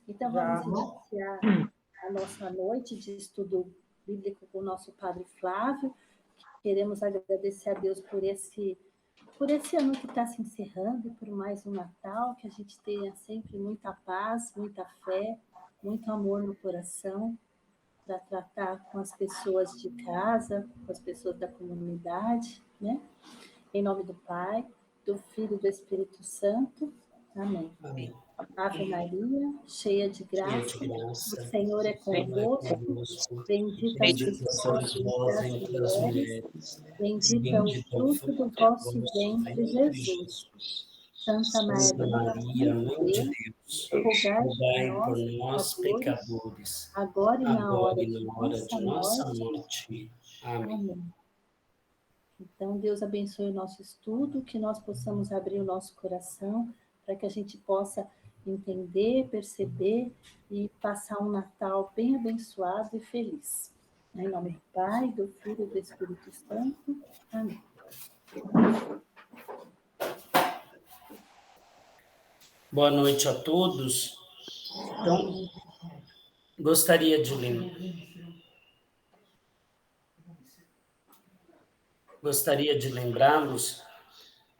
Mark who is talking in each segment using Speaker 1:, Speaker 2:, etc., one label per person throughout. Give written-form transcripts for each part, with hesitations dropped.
Speaker 1: Então,
Speaker 2: Já.
Speaker 1: vamos iniciar a nossa noite de estudo bíblico com o nosso Padre Flávio. Queremos agradecer a Deus por esse ano que está se encerrando e por mais um Natal, que a gente tenha sempre muita paz, muita fé, muito amor no coração, para tratar com as pessoas de casa, com as pessoas da comunidade, né? Em nome do Pai, do Filho e do Espírito Santo. Amém.
Speaker 3: Amém.
Speaker 1: Ave Maria, cheia de graça, o Senhor é convosco, bendita sois vós entre as mulheres, bendito é o fruto do vosso ventre, Jesus. Santa Maria, Mãe de Deus, rogai por nós, pecadores, agora e na hora de nossa morte. Amém. Então, Deus abençoe o nosso estudo, que nós possamos abrir o nosso coração para que a gente possa entender, perceber e passar um Natal bem abençoado e feliz. Em nome do Pai, do Filho e do Espírito Santo. Amém.
Speaker 3: Boa noite a todos. Então, gostaria de lembrá-los,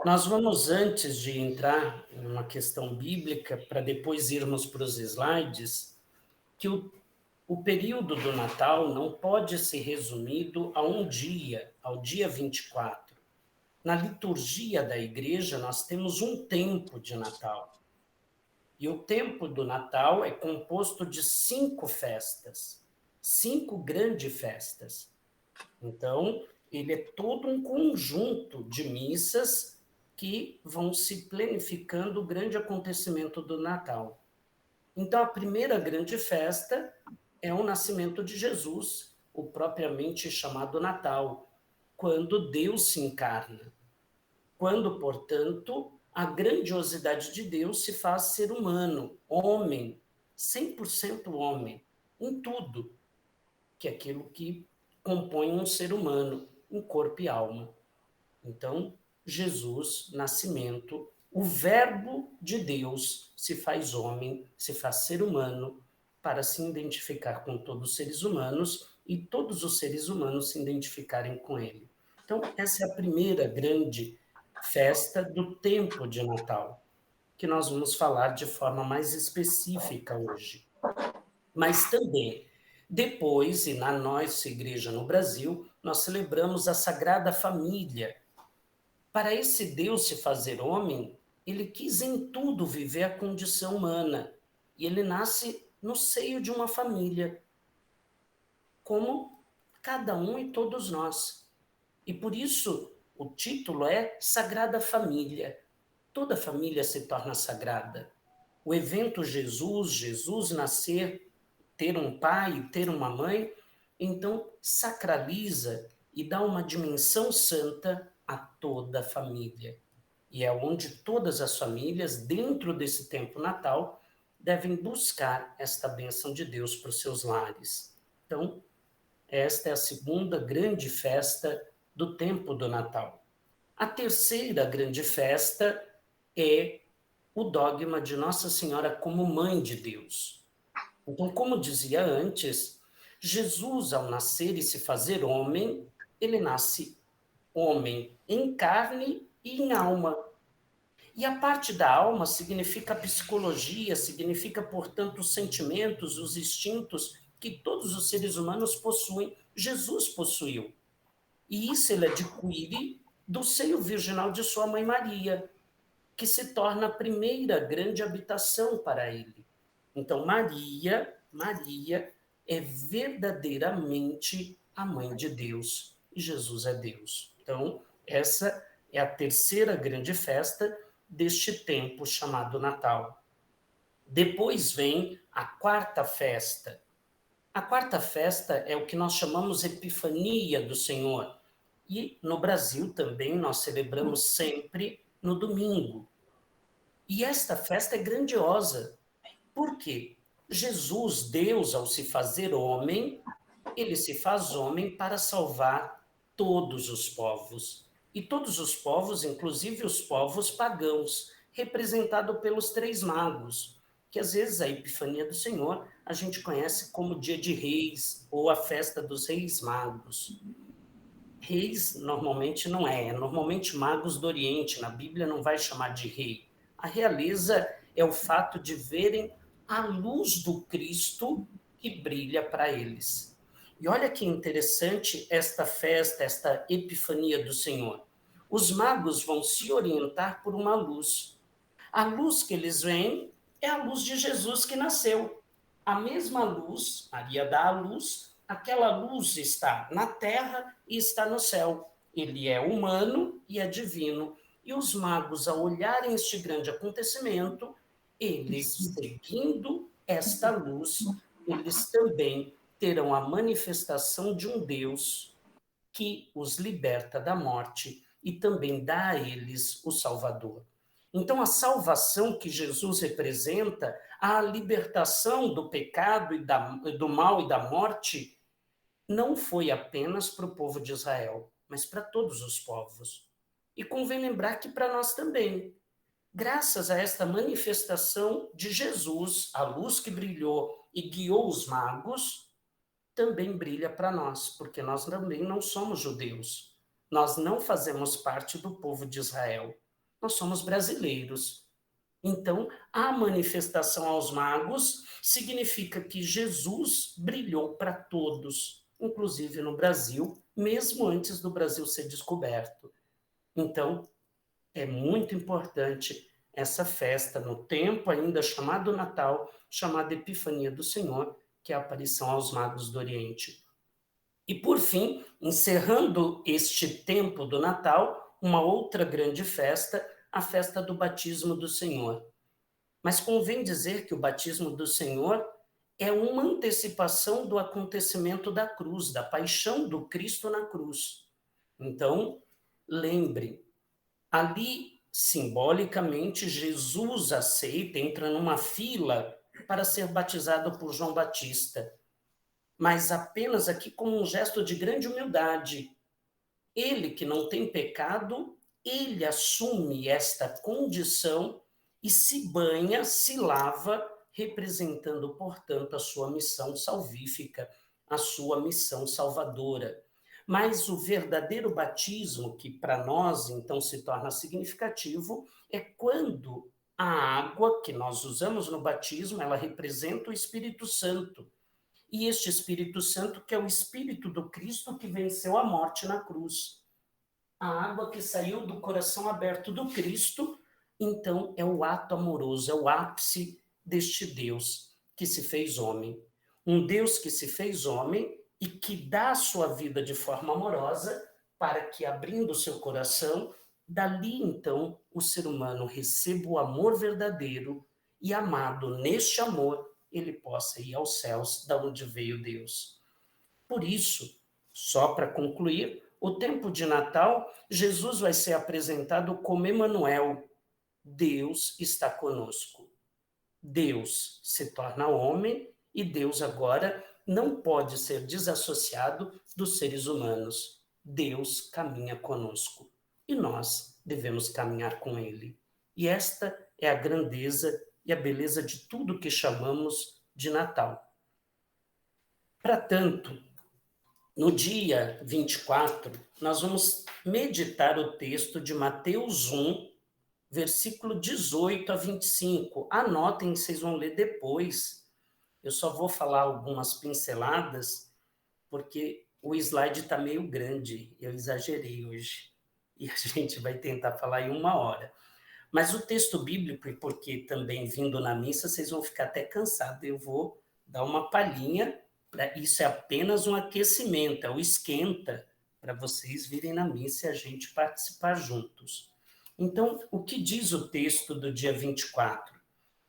Speaker 3: nós vamos, antes de entrar numa questão bíblica, para depois irmos para os slides, que o período do Natal não pode ser resumido a um dia, ao dia 24. Na liturgia da igreja, nós temos um tempo de Natal. E o tempo do Natal é composto de 5 festas, 5 grandes festas. Então, ele é todo um conjunto de missas que vão se planificando o grande acontecimento do Natal. Então, a primeira grande festa é o nascimento de Jesus, o propriamente chamado Natal, quando Deus se encarna. Quando, portanto, a grandiosidade de Deus se faz ser humano, homem, 100% homem, em tudo, que é aquilo que compõe um ser humano, em corpo e alma. Então, Jesus, nascimento, o verbo de Deus se faz homem, se faz ser humano, para se identificar com todos os seres humanos e todos os seres humanos se identificarem com ele. Então, essa é a primeira grande festa do tempo de Natal, que nós vamos falar de forma mais específica hoje. Mas também, depois, e na nossa igreja no Brasil, nós celebramos a Sagrada Família. Para esse Deus se fazer homem, ele quis em tudo viver a condição humana, e ele nasce no seio de uma família, como cada um e todos nós. E por isso o título é Sagrada Família. Toda família se torna sagrada. O evento Jesus nascer, ter um pai, ter uma mãe, então sacraliza e dá uma dimensão santa a toda a família. E é onde todas as famílias, dentro desse tempo natal, devem buscar esta bênção de Deus para os seus lares. Então, esta é a segunda grande festa do tempo do Natal. A terceira grande festa é o dogma de Nossa Senhora como Mãe de Deus. Então, como dizia antes, Jesus, ao nascer e se fazer homem, ele nasce homem em carne e em alma. E a parte da alma significa a psicologia, significa, portanto, os sentimentos, os instintos que todos os seres humanos possuem. Jesus possuiu. E isso ele adquire do seio virginal de sua mãe Maria, que se torna a primeira grande habitação para ele. Então, Maria é verdadeiramente a mãe de Deus, e Jesus é Deus. Então, essa é a terceira grande festa deste tempo chamado Natal. Depois vem a quarta festa. A quarta festa é o que nós chamamos Epifania do Senhor. E no Brasil também nós celebramos sempre no domingo. E esta festa é grandiosa. Por quê? Jesus, Deus, ao se fazer homem, ele se faz homem para salvar todos os povos. E todos os povos, inclusive os povos pagãos, representado pelos 3 magos. que às vezes a Epifania do Senhor a gente conhece como Dia de Reis ou a Festa dos Reis Magos. Reis normalmente não é normalmente magos do Oriente, na Bíblia não vai chamar de rei. A realeza é o fato de verem a luz do Cristo que brilha para eles. E olha que interessante esta festa, esta Epifania do Senhor. Os magos vão se orientar por uma luz. A luz que eles veem é a luz de Jesus que nasceu. A mesma luz, Maria dá a luz, aquela luz está na terra e está no céu. Ele é humano e é divino. E os magos, ao olharem este grande acontecimento, eles, seguindo esta luz, eles também terão a manifestação de um Deus que os liberta da morte e também dá a eles o Salvador. Então, a salvação que Jesus representa, a libertação do pecado e do mal e da morte, não foi apenas para o povo de Israel, mas para todos os povos. E convém lembrar que para nós também, graças a esta manifestação de Jesus, a luz que brilhou e guiou os magos, também brilha para nós, porque nós também não somos judeus. Nós não fazemos parte do povo de Israel. Nós somos brasileiros. Então, a manifestação aos magos significa que Jesus brilhou para todos, inclusive no Brasil, mesmo antes do Brasil ser descoberto. Então, é muito importante essa festa no tempo ainda chamado Natal, chamada Epifania do Senhor, que é a aparição aos magos do Oriente. E, por fim, encerrando este tempo do Natal, uma outra grande festa, a festa do batismo do Senhor. Mas convém dizer que o batismo do Senhor é uma antecipação do acontecimento da cruz, da paixão do Cristo na cruz. Então, lembre, ali, simbolicamente, Jesus aceita, entra numa fila para ser batizado por João Batista, mas apenas aqui como um gesto de grande humildade. Ele que não tem pecado, ele assume esta condição e se banha, se lava, representando, portanto, a sua missão salvífica, a sua missão salvadora. Mas o verdadeiro batismo, que para nós então se torna significativo, é quando a água que nós usamos no batismo, ela representa o Espírito Santo. E este Espírito Santo, que é o Espírito do Cristo que venceu a morte na cruz. A água que saiu do coração aberto do Cristo, então é o ato amoroso, é o ápice deste Deus que se fez homem. Um Deus que se fez homem e que dá a sua vida de forma amorosa para que, abrindo o seu coração, dali então o ser humano receba o amor verdadeiro e, amado neste amor, ele possa ir aos céus, da onde veio Deus. Por isso, só para concluir, o tempo de Natal, Jesus vai ser apresentado como Emanuel. Deus está conosco. Deus se torna homem e Deus agora não pode ser desassociado dos seres humanos. Deus caminha conosco e nós devemos caminhar com ele. E esta é a grandeza e a beleza de tudo que chamamos de Natal. Para tanto, no dia 24, nós vamos meditar o texto de Mateus 1, versículo 18 a 25. Anotem, vocês vão ler depois. Eu só vou falar algumas pinceladas, porque o slide está meio grande, eu exagerei hoje. E a gente vai tentar falar em 1 hora. Mas o texto bíblico, e porque também vindo na missa, vocês vão ficar até cansados, eu vou dar uma palhinha, isso é apenas um aquecimento, é o esquenta, para vocês virem na missa e a gente participar juntos. Então, o que diz o texto do dia 24?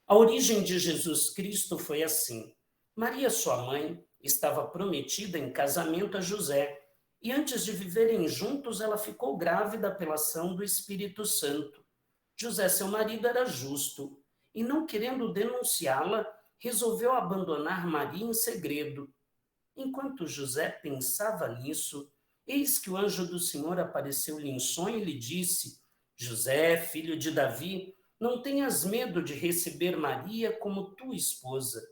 Speaker 3: A origem de Jesus Cristo foi assim. Maria, sua mãe, estava prometida em casamento a José, e antes de viverem juntos, ela ficou grávida pela ação do Espírito Santo. José, seu marido, era justo, e não querendo denunciá-la, resolveu abandonar Maria em segredo. Enquanto José pensava nisso, eis que o anjo do Senhor apareceu-lhe em sonho e lhe disse: José, filho de Davi, não tenhas medo de receber Maria como tua esposa,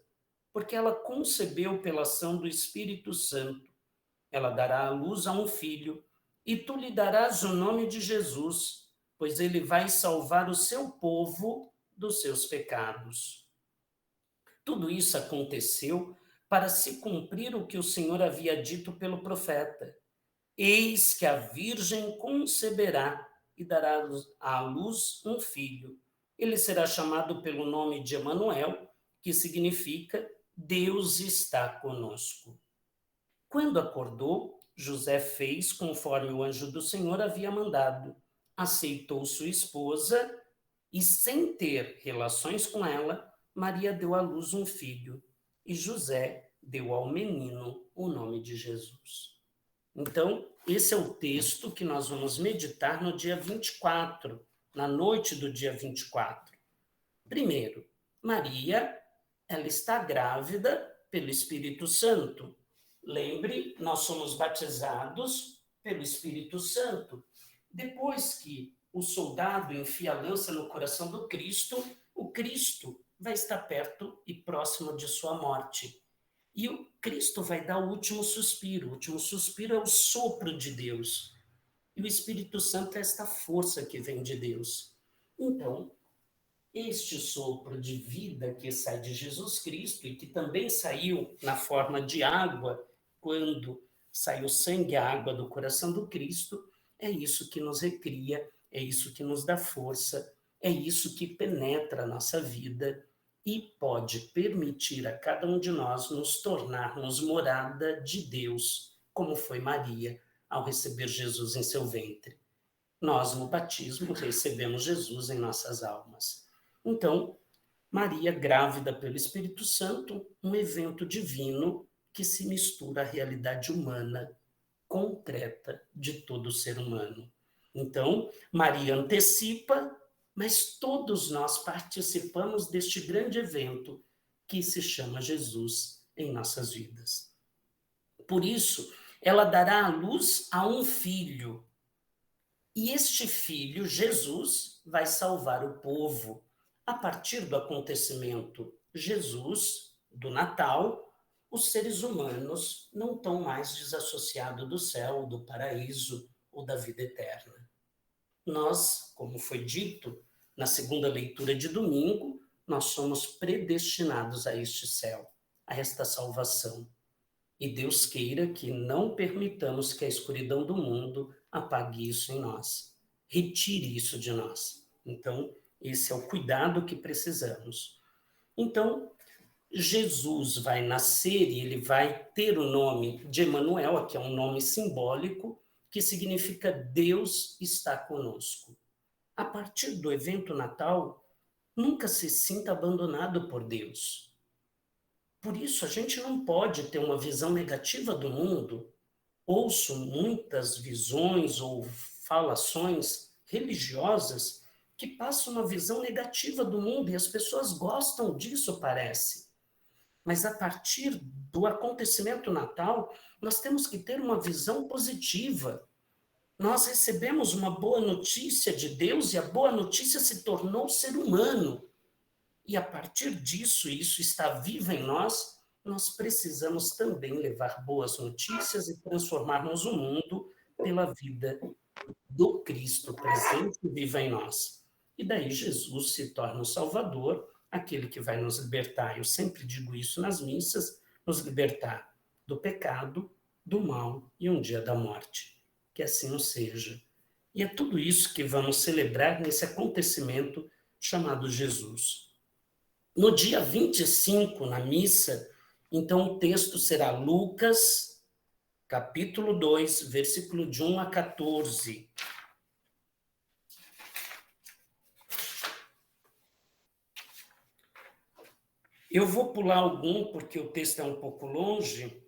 Speaker 3: porque ela concebeu pela ação do Espírito Santo. Ela dará à luz a um filho, e tu lhe darás o nome de Jesus, pois ele vai salvar o seu povo dos seus pecados. Tudo isso aconteceu para se cumprir o que o Senhor havia dito pelo profeta. Eis que a Virgem conceberá e dará à luz um filho. Ele será chamado pelo nome de Emanuel, que significa Deus está conosco. Quando acordou, José fez conforme o anjo do Senhor havia mandado. Aceitou sua esposa e, sem ter relações com ela, Maria deu à luz um filho. E José deu ao menino o nome de Jesus. Então, esse é o texto que nós vamos meditar no dia 24, na noite do dia 24. Primeiro, Maria, ela está grávida pelo Espírito Santo. Lembre, nós somos batizados pelo Espírito Santo. Depois que o soldado enfia a lança no coração do Cristo, o Cristo vai estar perto e próximo de sua morte. E o Cristo vai dar o último suspiro. O último suspiro é o sopro de Deus. E o Espírito Santo é esta força que vem de Deus. Então, este sopro de vida que sai de Jesus Cristo e que também saiu na forma de água, quando saiu sangue e água do coração do Cristo, é isso que nos recria, é isso que nos dá força, é isso que penetra a nossa vida e pode permitir a cada um de nós nos tornarmos morada de Deus, como foi Maria ao receber Jesus em seu ventre. Nós, no batismo, recebemos Jesus em nossas almas. Então, Maria, grávida pelo Espírito Santo, um evento divino que se mistura à realidade humana, concreta de todo ser humano. Então, Maria antecipa, mas todos nós participamos deste grande evento que se chama Jesus em nossas vidas. Por isso, ela dará à luz a um filho. E este filho, Jesus, vai salvar o povo. A partir do acontecimento Jesus, do Natal, os seres humanos não estão mais desassociados do céu, do paraíso ou da vida eterna. Nós, como foi dito na segunda leitura de domingo, nós somos predestinados a este céu, a esta salvação. E Deus queira que não permitamos que a escuridão do mundo apague isso em nós, retire isso de nós. Então, esse é o cuidado que precisamos. Então, Jesus vai nascer e ele vai ter o nome de Emanuel, que é um nome simbólico, que significa Deus está conosco. A partir do evento natal, nunca se sinta abandonado por Deus. Por isso, a gente não pode ter uma visão negativa do mundo. Ouço muitas visões ou falações religiosas que passam uma visão negativa do mundo e as pessoas gostam disso, parece. Mas a partir do acontecimento natal, nós temos que ter uma visão positiva. Nós recebemos uma boa notícia de Deus e a boa notícia se tornou ser humano. E a partir disso, isso está vivo em nós, nós precisamos também levar boas notícias e transformarmos o mundo pela vida do Cristo presente e vivo em nós. E daí Jesus se torna o Salvador, aquele que vai nos libertar, eu sempre digo isso nas missas, nos libertar do pecado, do mal e um dia da morte. Que assim não seja. E é tudo isso que vamos celebrar nesse acontecimento chamado Jesus. No dia 25, na missa, então o texto será Lucas, capítulo 2, versículo de 1 a 14. Eu vou pular algum, porque o texto é um pouco longe.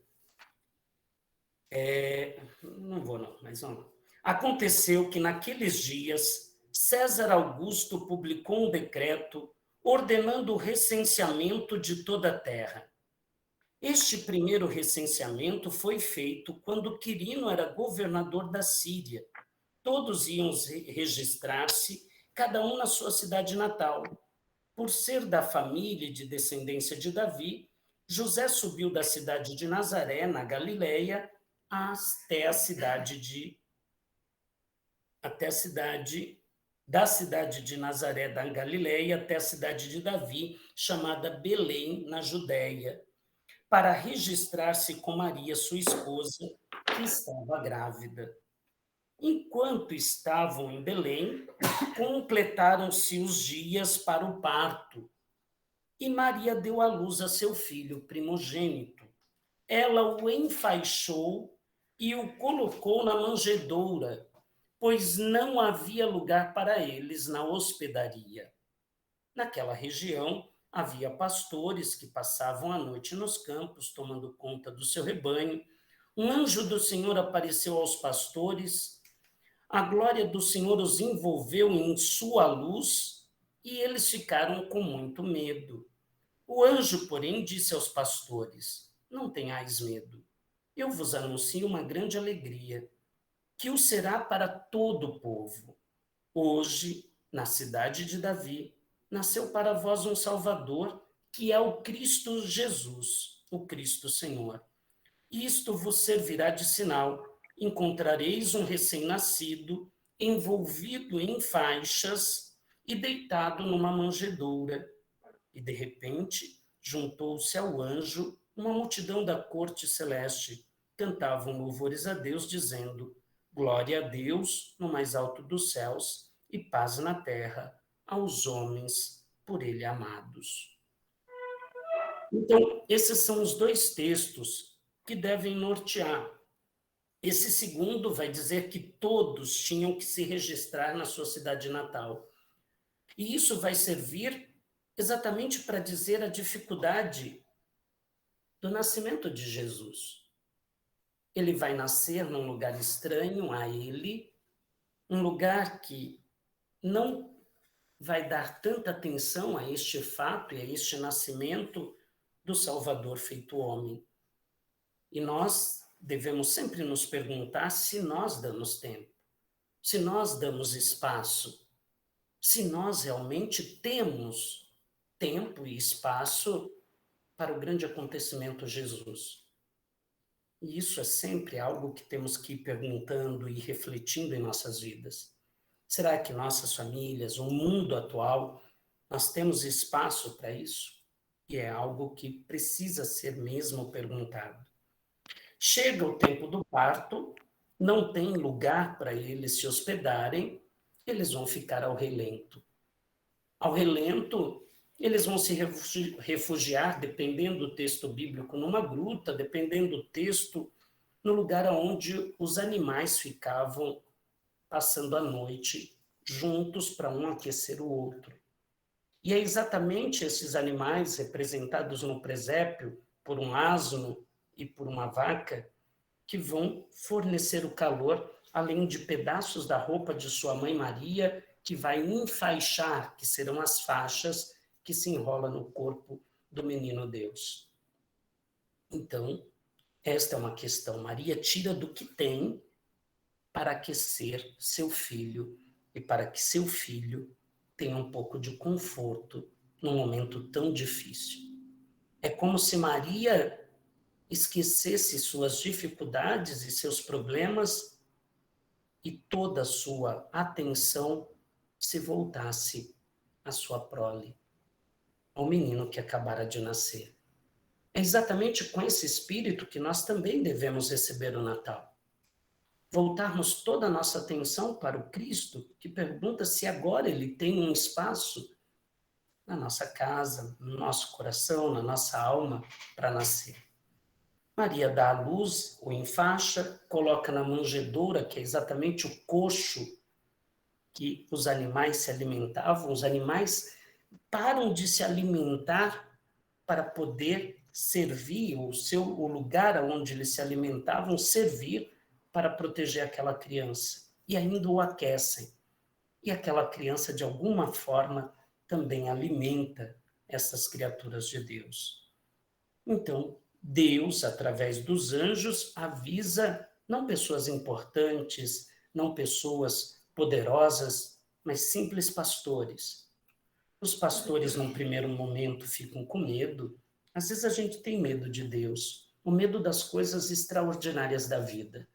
Speaker 3: Não vou não, mas vamos lá. Aconteceu que naqueles dias, César Augusto publicou um decreto ordenando o recenseamento de toda a terra. Este primeiro recenseamento foi feito quando Quirino era governador da Síria. Todos iam registrar-se, cada um na sua cidade natal. Por ser da família e de descendência de Davi, José subiu da cidade de Nazaré, na Galileia, até a cidade da cidade de Nazaré, da Galileia, até a cidade de Davi, chamada Belém, na Judéia, para registrar-se com Maria, sua esposa, que estava grávida. Enquanto estavam em Belém, completaram-se os dias para o parto, e Maria deu à luz a seu filho primogênito. Ela o enfaixou e o colocou na manjedoura, pois não havia lugar para eles na hospedaria. Naquela região, havia pastores que passavam a noite nos campos, tomando conta do seu rebanho. Um anjo do Senhor apareceu aos pastores, a glória do Senhor os envolveu em sua luz, e eles ficaram com muito medo. O anjo, porém, disse aos pastores: não tenhais medo. Eu vos anuncio uma grande alegria, que o será para todo o povo. Hoje, na cidade de Davi, nasceu para vós um Salvador, que é o Cristo Jesus, o Cristo Senhor. Isto vos servirá de sinal. Encontrareis um recém-nascido, envolvido em faixas e deitado numa manjedoura. E, de repente, juntou-se ao anjo uma multidão da corte celeste. Cantavam louvores a Deus, dizendo: glória a Deus no mais alto dos céus e paz na terra aos homens por ele amados. Então, esses são os dois textos que devem nortear. Esse segundo vai dizer que todos tinham que se registrar na sua cidade natal. E isso vai servir exatamente para dizer a dificuldade do nascimento de Jesus. Ele vai nascer num lugar estranho a ele, um lugar que não vai dar tanta atenção a este fato e a este nascimento do Salvador feito homem. E nós devemos sempre nos perguntar se nós damos tempo, se nós damos espaço, se nós realmente temos tempo e espaço para o grande acontecimento Jesus. E isso é sempre algo que temos que ir perguntando e refletindo em nossas vidas. Será que nossas famílias, o mundo atual, nós temos espaço para isso? E é algo que precisa ser mesmo perguntado. Chega o tempo do parto, não tem lugar para eles se hospedarem, eles vão ficar ao relento. Ao relento, eles vão se refugiar, dependendo do texto bíblico, numa gruta, dependendo do texto, no lugar onde os animais ficavam passando a noite juntos para um aquecer o outro. E é exatamente esses animais representados no presépio por um asno e por uma vaca que vão fornecer o calor, além de pedaços da roupa de sua mãe Maria, que vai enfaixar, que serão as faixas que se enrolam no corpo do menino Deus. Então, esta é uma questão. Maria tira do que tem para aquecer seu filho e para que seu filho tenha um pouco de conforto num momento tão difícil. É como se Maria esquecesse suas dificuldades e seus problemas e toda a sua atenção se voltasse à sua prole, ao menino que acabara de nascer. É exatamente com esse espírito que nós também devemos receber o Natal. Voltarmos toda a nossa atenção para o Cristo, que pergunta se agora ele tem um espaço na nossa casa, no nosso coração, na nossa alma, para nascer. Maria dá à luz, o enfaixa, coloca na manjedoura, que é exatamente o coxo que os animais se alimentavam. Os animais param de se alimentar para poder servir, o lugar onde eles se alimentavam, servir para proteger aquela criança. E ainda o aquecem. E aquela criança, de alguma forma, também alimenta essas criaturas de Deus. Então, Deus, através dos anjos, avisa não pessoas importantes, não pessoas poderosas, mas simples pastores. Os pastores, num primeiro momento, ficam com medo. Às vezes a gente tem medo de Deus, o medo das coisas extraordinárias da vida.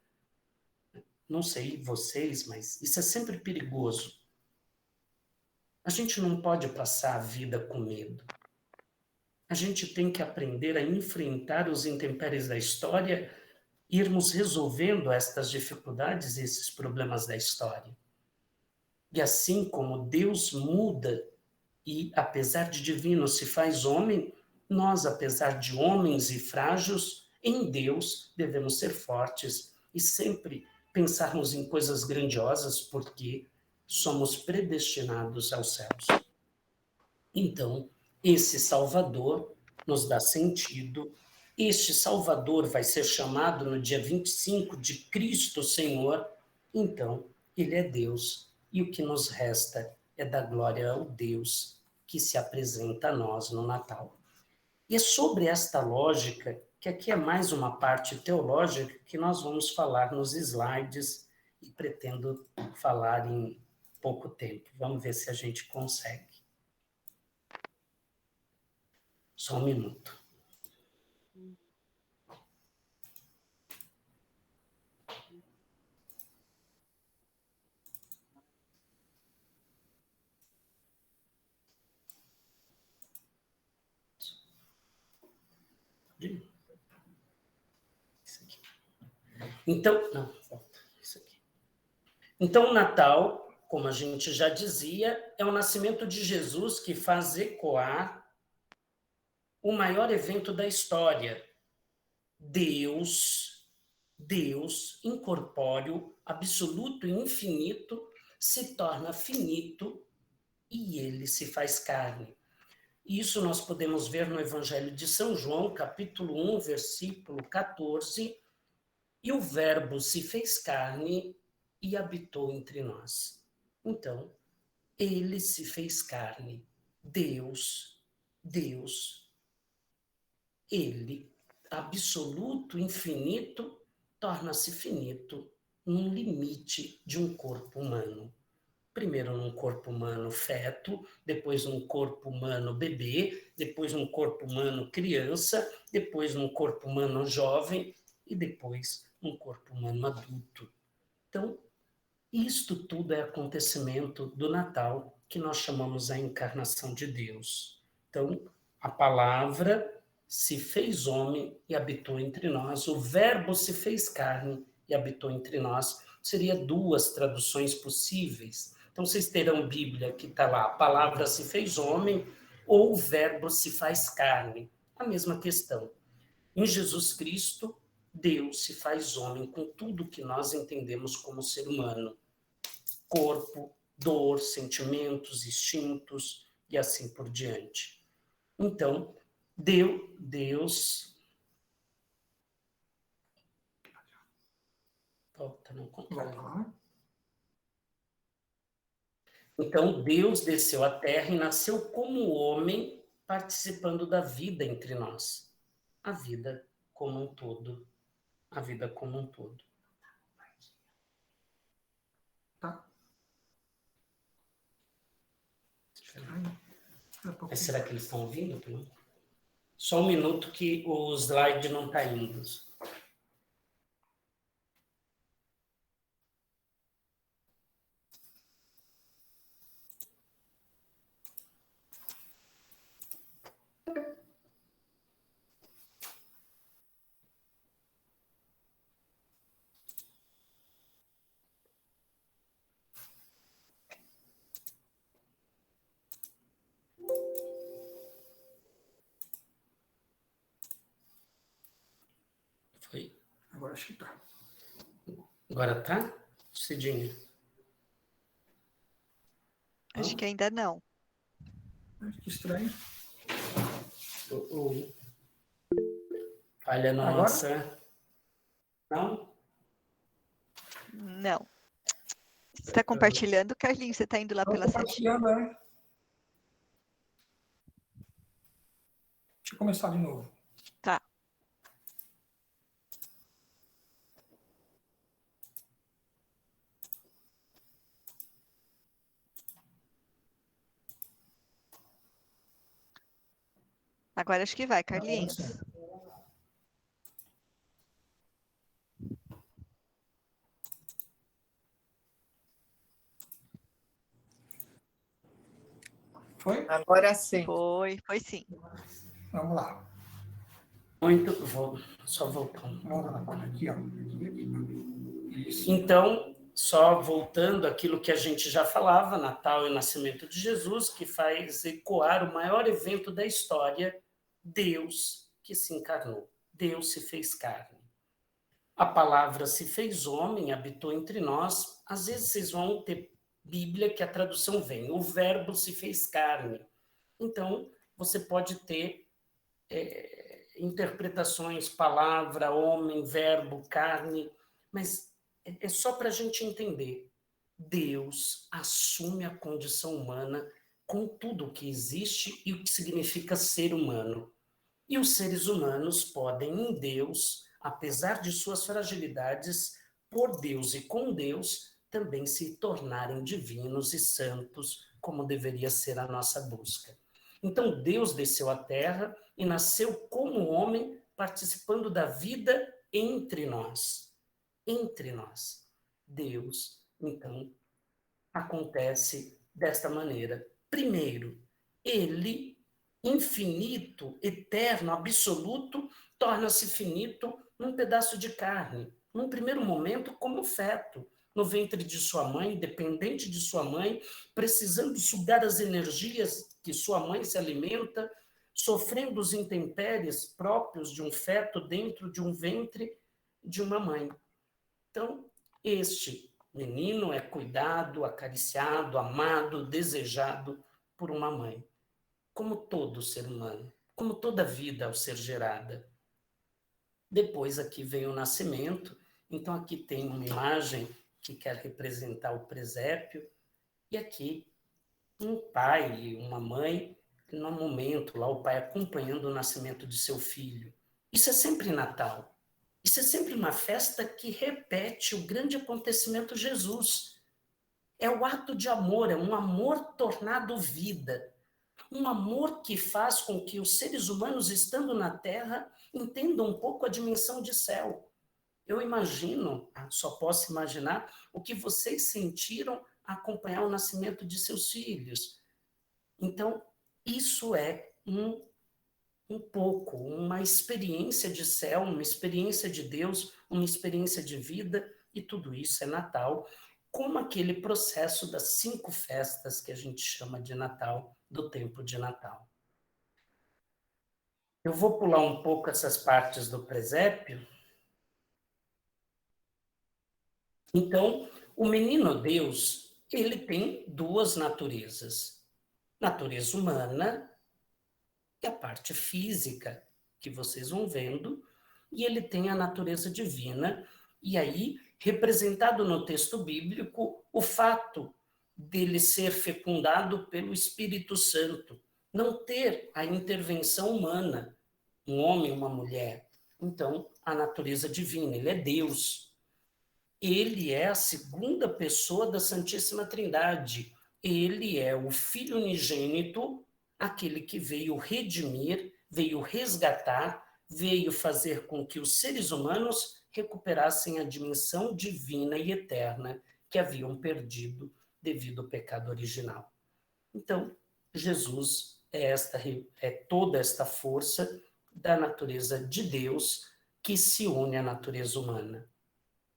Speaker 3: Não sei vocês, mas isso é sempre perigoso. A gente não pode passar a vida com medo. A gente tem que aprender a enfrentar os intempéries da história, irmos resolvendo estas dificuldades e esses problemas da história. E assim como Deus muda e, apesar de divino, se faz homem, nós, apesar de homens e frágeis, em Deus devemos ser fortes e sempre pensarmos em coisas grandiosas, porque somos predestinados aos céus. Então, esse Salvador nos dá sentido. Este Salvador vai ser chamado no dia 25 de Cristo Senhor. Então, ele é Deus. E o que nos resta é dar glória ao Deus que se apresenta a nós no Natal. E é sobre esta lógica, que aqui é mais uma parte teológica, que nós vamos falar nos slides e pretendo falar em pouco tempo. Vamos ver se a gente consegue. Só um minuto. Isso aqui. Então, não, falta isso aqui. Então, o Natal, como a gente já dizia, é o nascimento de Jesus que faz ecoar o maior evento da história. Deus incorpóreo, absoluto e infinito, se torna finito e ele se faz carne. Isso nós podemos ver no Evangelho de São João, capítulo 1, versículo 14, e o Verbo se fez carne e habitou entre nós. Então, ele se fez carne. Deus, ele, absoluto, infinito, torna-se finito num limite de um corpo humano. Primeiro num corpo humano feto, depois num corpo humano bebê, depois num corpo humano criança, depois num corpo humano jovem e depois num corpo humano adulto. Então, isto tudo é acontecimento do Natal, que nós chamamos a encarnação de Deus. Então, a palavra se fez homem e habitou entre nós, o verbo se fez carne e habitou entre nós. Seria duas traduções possíveis. Então, vocês terão Bíblia que está lá, a palavra se fez homem ou o verbo se faz carne. A mesma questão. Em Jesus Cristo, Deus se faz homem com tudo que nós entendemos como ser humano. Corpo, dor, sentimentos, instintos e assim por diante. Então, Deus... Volta, não controla. Então, Deus desceu à terra e nasceu como homem, participando da vida entre nós. A vida como um todo. A vida como um todo.
Speaker 2: Tá.
Speaker 3: Mas será que eles estão ouvindo? Só um minuto que o slide não está indo. Foi?
Speaker 2: Agora acho que tá.
Speaker 3: Agora tá? Cidinha?
Speaker 4: Acho que ainda não.
Speaker 2: Que estranho.
Speaker 3: Falha nossa. Não?
Speaker 4: Não. Você está compartilhando, Carlinhos? Você está indo lá pela setinha?
Speaker 2: Deixa eu começar de novo.
Speaker 4: Tá. Agora acho que vai,
Speaker 2: Agora
Speaker 4: Carlinhos.
Speaker 2: sim. Foi?
Speaker 5: Agora sim.
Speaker 4: Foi sim.
Speaker 2: Vamos lá.
Speaker 3: Só voltando.
Speaker 2: Vamos lá. Aqui, ó. Isso.
Speaker 3: Então, só voltando àquilo que a gente já falava, Natal e o nascimento de Jesus, que faz ecoar o maior evento da história, Deus que se encarnou. Deus se fez carne. A palavra se fez homem, habitou entre nós. Às vezes vocês vão ter Bíblia que a tradução vem, o verbo se fez carne. Então, você pode ter interpretações, palavra, homem, verbo, carne, mas é só para a gente entender. Deus assume a condição humana com tudo o que existe e o que significa ser humano. E os seres humanos podem, em Deus, apesar de suas fragilidades, por Deus e com Deus, também se tornarem divinos e santos, como deveria ser a nossa busca. Então, Deus desceu à Terra e nasceu como homem, participando da vida entre nós. Entre nós. Deus, então, acontece desta maneira. Primeiro, ele, infinito, eterno, absoluto, torna-se finito num pedaço de carne. Num primeiro momento, como feto, no ventre de sua mãe, dependente de sua mãe, precisando sugar as energias que sua mãe se alimenta, sofrendo os intempéries próprios de um feto dentro de um ventre de uma mãe. Então, este menino é cuidado, acariciado, amado, desejado por uma mãe, como todo ser humano, como toda vida ao ser gerada. Depois aqui vem o nascimento, então aqui tem uma imagem que quer representar o presépio, e aqui um pai e uma mãe, no momento lá o pai acompanhando o nascimento de seu filho. Isso é sempre Natal. Isso é sempre uma festa que repete o grande acontecimento Jesus. É o ato de amor, é um amor tornado vida. Um amor que faz com que os seres humanos, estando na Terra, entendam um pouco a dimensão de céu. Eu imagino, só posso imaginar, o que vocês sentiram a acompanhar o nascimento de seus filhos. Então, isso é um pouco, uma experiência de céu, uma experiência de Deus, uma experiência de vida, e tudo isso é Natal, como aquele processo das 5 festas que a gente chama de Natal, do tempo de Natal. Eu vou pular um pouco essas partes do presépio. Então, o menino Deus, ele tem 2 naturezas. Natureza humana, e a parte física, que vocês vão vendo, e ele tem a natureza divina, e aí, representado no texto bíblico, o fato dele ser fecundado pelo Espírito Santo, não ter a intervenção humana, um homem, uma mulher. Então, a natureza divina, ele é Deus. Ele é a segunda pessoa da Santíssima Trindade. Ele é o Filho unigênito, aquele que veio redimir, veio resgatar, veio fazer com que os seres humanos recuperassem a dimensão divina e eterna que haviam perdido devido ao pecado original. Então, Jesus é toda esta força da natureza de Deus que se une à natureza humana.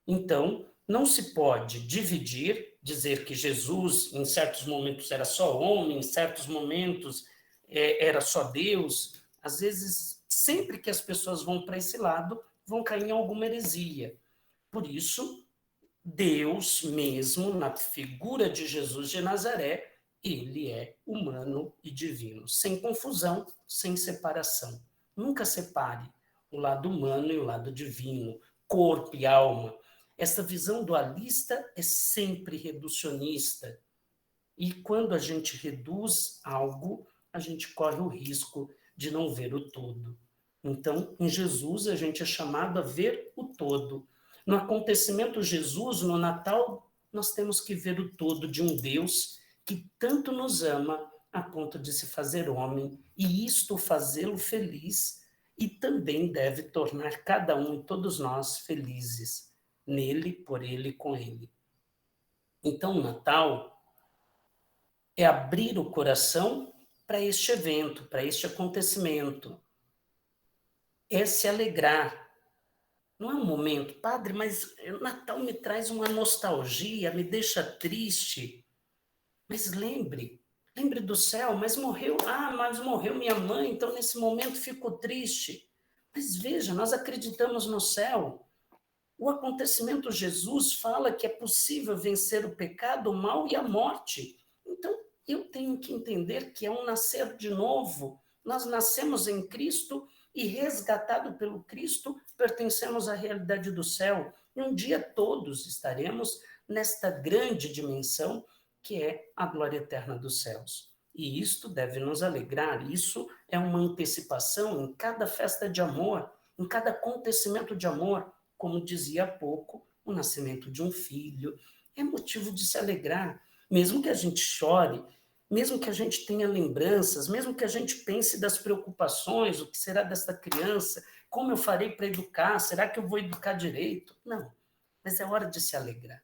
Speaker 3: Então, não se pode dizer que Jesus, em certos momentos, era só homem, em certos momentos era só Deus. Às vezes, sempre que as pessoas vão para esse lado, vão cair em alguma heresia. Por isso, Deus mesmo, na figura de Jesus de Nazaré, ele é humano e divino, sem confusão, sem separação. Nunca separe o lado humano e o lado divino, corpo e alma. Essa visão dualista é sempre reducionista. E quando a gente reduz algo, a gente corre o risco de não ver o todo. Então, em Jesus, a gente é chamado a ver o todo. No acontecimento Jesus, no Natal, nós temos que ver o todo de um Deus que tanto nos ama a ponto de se fazer homem, e isto fazê-lo feliz, e também deve tornar cada um e todos nós felizes, nele, por ele e com ele. Então, o Natal é abrir o coração para este evento, para este acontecimento. É se alegrar. Não é um momento, padre, mas o Natal me traz uma nostalgia, me deixa triste. Mas lembre do céu, mas morreu minha mãe, então nesse momento fico triste. Mas veja, nós acreditamos no céu. O acontecimento Jesus fala que é possível vencer o pecado, o mal e a morte. Então, eu tenho que entender que é um nascer de novo. Nós nascemos em Cristo e, resgatado pelo Cristo, pertencemos à realidade do céu. E um dia todos estaremos nesta grande dimensão que é a glória eterna dos céus. E isto deve nos alegrar. Isso é uma antecipação em cada festa de amor, em cada acontecimento de amor. Como dizia há pouco, o nascimento de um filho é motivo de se alegrar, mesmo que a gente chore, mesmo que a gente tenha lembranças, mesmo que a gente pense das preocupações, o que será desta criança, como eu farei para educar, será que eu vou educar direito? Não, mas é hora de se alegrar.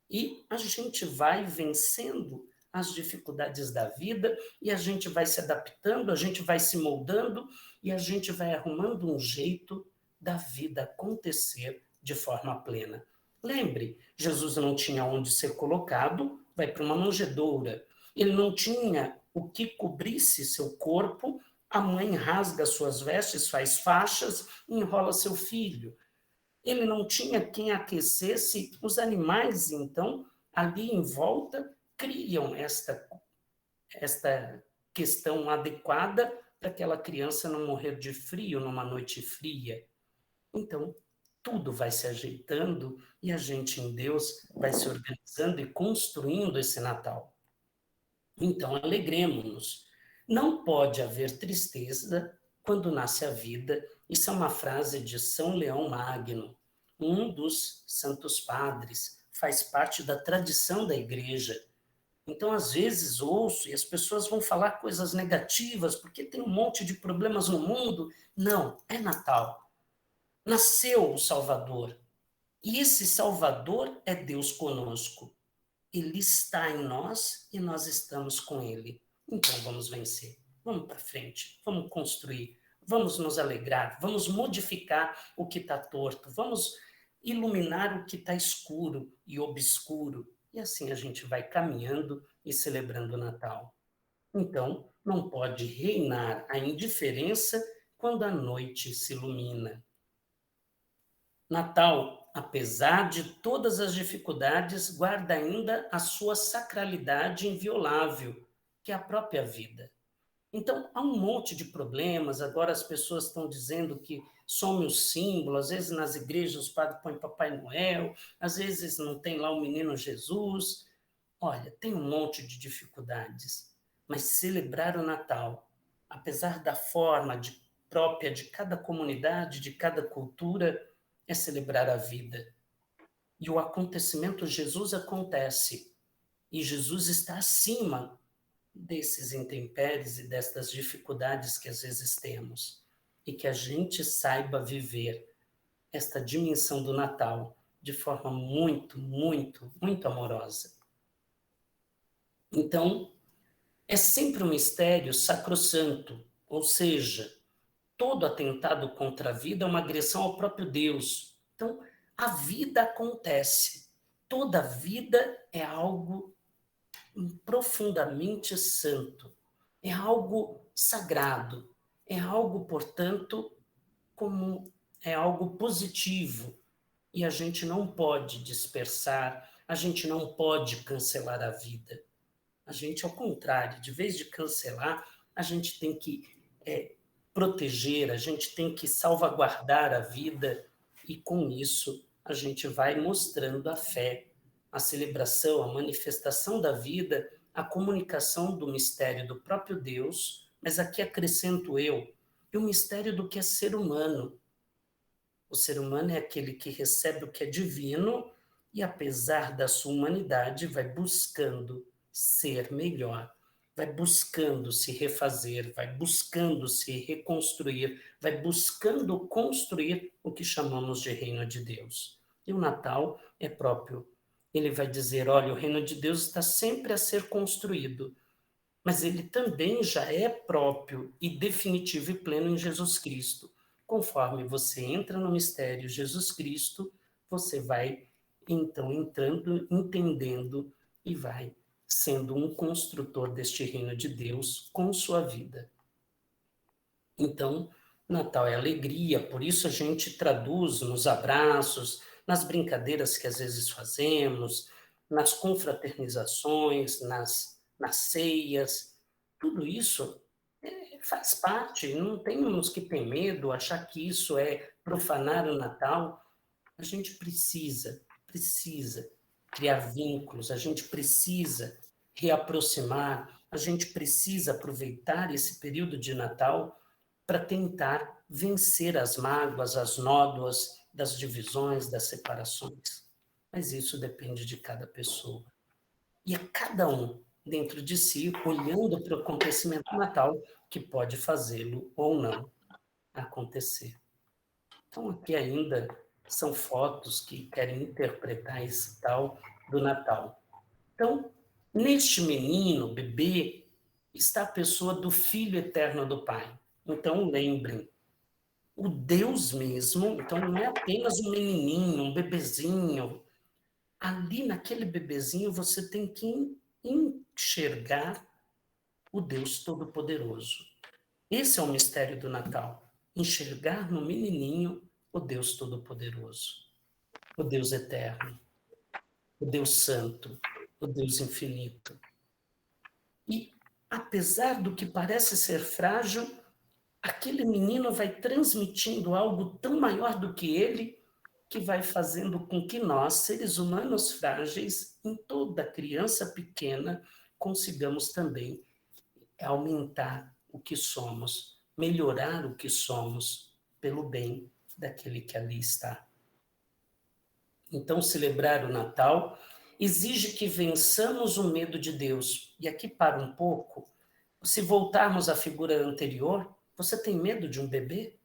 Speaker 3: E a gente vai vencendo as dificuldades da vida, e a gente vai se adaptando, a gente vai se moldando, e a gente vai arrumando um jeito da vida acontecer de forma plena. Lembre, Jesus não tinha onde ser colocado, vai para uma manjedoura. Ele não tinha o que cobrisse seu corpo, a mãe rasga suas vestes, faz faixas e enrola seu filho. Ele não tinha quem aquecesse, os animais, então, ali em volta, criam esta questão adequada para aquela criança não morrer de frio numa noite fria. Então, tudo vai se ajeitando e a gente em Deus vai se organizando e construindo esse Natal. Então, alegremos-nos. Não pode haver tristeza quando nasce a vida. Isso é uma frase de São Leão Magno, um dos santos padres, faz parte da tradição da igreja. Então, às vezes, ouço e as pessoas vão falar coisas negativas, porque tem um monte de problemas no mundo. Não, é Natal. Nasceu o Salvador. E esse Salvador é Deus conosco. Ele está em nós e nós estamos com ele. Então vamos vencer. Vamos para frente. Vamos construir. Vamos nos alegrar. Vamos modificar o que está torto. Vamos iluminar o que está escuro e obscuro. E assim a gente vai caminhando e celebrando o Natal. Então, não pode reinar a indiferença quando a noite se ilumina. Natal, apesar de todas as dificuldades, guarda ainda a sua sacralidade inviolável, que é a própria vida. Então, há um monte de problemas, agora as pessoas estão dizendo que some o símbolo, às vezes nas igrejas os padres põem Papai Noel, às vezes não tem lá o menino Jesus. Olha, tem um monte de dificuldades, mas celebrar o Natal, apesar da forma própria de cada comunidade, de cada cultura, é celebrar a vida. E o acontecimento Jesus acontece, e Jesus está acima desses intempéries e destas dificuldades que às vezes temos, e que a gente saiba viver esta dimensão do Natal de forma muito, muito, muito amorosa. Então, é sempre um mistério sacrossanto, ou seja, todo atentado contra a vida é uma agressão ao próprio Deus. Então, a vida acontece. Toda vida é algo profundamente santo. É algo sagrado. É algo, portanto, é algo positivo. E a gente não pode dispersar, a gente não pode cancelar a vida. A gente, ao contrário, de vez de cancelar, a gente tem que proteger, a gente tem que salvaguardar a vida, e com isso a gente vai mostrando a fé, a celebração, a manifestação da vida, a comunicação do mistério do próprio Deus, mas aqui acrescento eu, e o mistério do que é ser humano. O ser humano é aquele que recebe o que é divino e, apesar da sua humanidade, vai buscando ser melhor, vai buscando se refazer, vai buscando se reconstruir, vai buscando construir o que chamamos de reino de Deus. E o Natal é próprio. Ele vai dizer, olha, o reino de Deus está sempre a ser construído, mas ele também já é próprio e definitivo e pleno em Jesus Cristo. Conforme você entra no mistério Jesus Cristo, você vai, então, entrando, entendendo e vai sendo um construtor deste reino de Deus com sua vida. Então, Natal é alegria, por isso a gente traduz nos abraços, nas brincadeiras que às vezes fazemos, nas confraternizações, nas ceias, tudo isso faz parte, não temos que ter medo, achar que isso é profanar o Natal. A gente precisa criar vínculos, a gente precisa reaproximar, a gente precisa aproveitar esse período de Natal para tentar vencer as mágoas, as nódoas das divisões, das separações. Mas isso depende de cada pessoa. E é cada um, dentro de si, olhando para o acontecimento do Natal, que pode fazê-lo ou não acontecer. Então, aqui ainda são fotos que querem interpretar esse tal do Natal. Então, neste menino, bebê, está a pessoa do Filho Eterno do Pai. Então, lembrem, o Deus mesmo, então não é apenas um menininho, um bebezinho. Ali, naquele bebezinho, você tem que enxergar o Deus Todo-Poderoso. Esse é o mistério do Natal. Enxergar no menininho o Deus Todo-Poderoso, o Deus Eterno, o Deus Santo, o Deus Infinito. E, apesar do que parece ser frágil, aquele menino vai transmitindo algo tão maior do que ele, que vai fazendo com que nós, seres humanos frágeis, em toda criança pequena, consigamos também aumentar o que somos, melhorar o que somos, pelo bem daquele que ali está. Então, celebrar o Natal exige que vençamos o medo de Deus. E aqui para um pouco, se voltarmos à figura anterior, você tem medo de um bebê?